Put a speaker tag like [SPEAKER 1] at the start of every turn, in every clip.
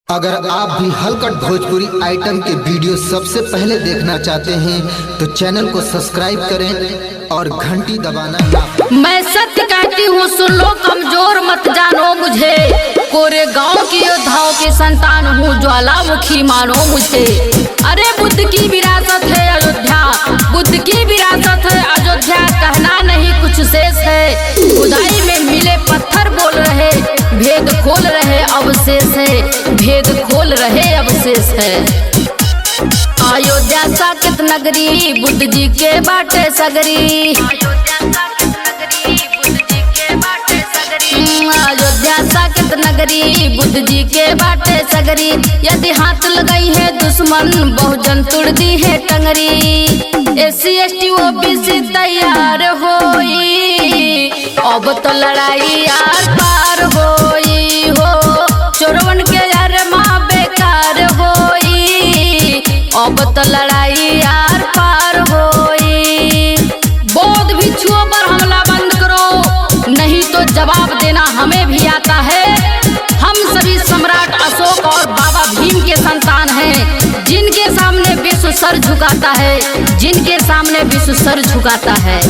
[SPEAKER 1] अगर आप भी हलकट भोजपुरी आइटम के वीडियो सबसे पहले देखना चाहते हैं तो चैनल को सब्सक्राइब करें और घंटी दबाना ना।
[SPEAKER 2] मैं सत्य कहती हूँ, सुन लो कमजोर मत जानो मुझे। कोरे गांव की योद्धाओं की संतान हूँ, ज्वालामुखी मानो मुझे। अरे बुद्ध की विरासत है अयोध्या, बुद्ध की विरासत है अयोध्या। कहना नहीं कुछ शेष है, खुदाई में मिले पत्थर बोल रहे, भेद खोल रहे अवशेष है, भेद खोल रहे अवशेष है। अयोध्या साकेत नगरी बुद्ध जी के बाटे सगरी। अयोध्या साकेत नगरी बुद्ध जी के बाटे सगरी। यदि हाथ लगाई है दुश्मन, बहुजन तुड़ दी है टंगरी। SC ST OBC तैयार होई, अब तो लड़ाई आर पार होई हो। चोरवन के यार माँ बेकार होई, अब तो लड़ाई आर पार होई। बौद्ध भिक्षुओं पर हमला बंद करो, नहीं तो जवाब देना हमें भी आता है। हम सभी सम्राट अशोक और बाबा भीम के संतान हैं, जिनके सामने विश्व सर झुकाता है, जिनके सामने विश्व सर झुकाता है।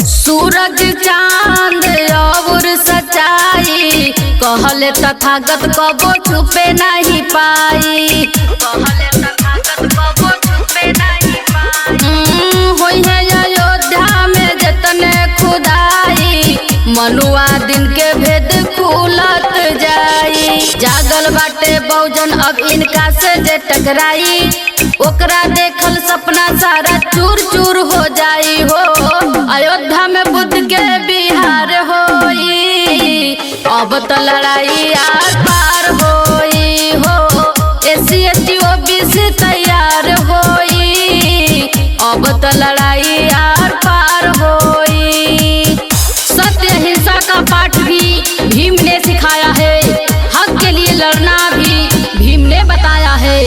[SPEAKER 2] सूरज चांद और सच्चाई कहले तथागत कबो छुपे नहीं पाई, कहले तथागत कबो छुपे नहीं पाई। होई है अयोध्या में जतने खुदाई, मनुआ दिन के भेद खुलत जाई। जागल बाटे बहुजन अब इनका से जे टकराई, ओकरा देखल सपना सारा चूर चूर हो जाई हो। अयोध्या में बुद्ध के बिहार होई, अब तो लड़ाई आर पार होई हो। SC ST OBC तैयार होई, अब तो लड़ाई आर पार होई। सत्य हिंसा का पाठ भी भीम ने सिखाया है, हक के लिए लड़ना भी भीम ने बताया है।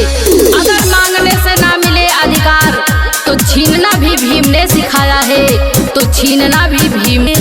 [SPEAKER 2] अगर मांगने से ना मिले अधिकार तो छीनना भी भीम ने सिखाया है, तो छीनना भी भीम ने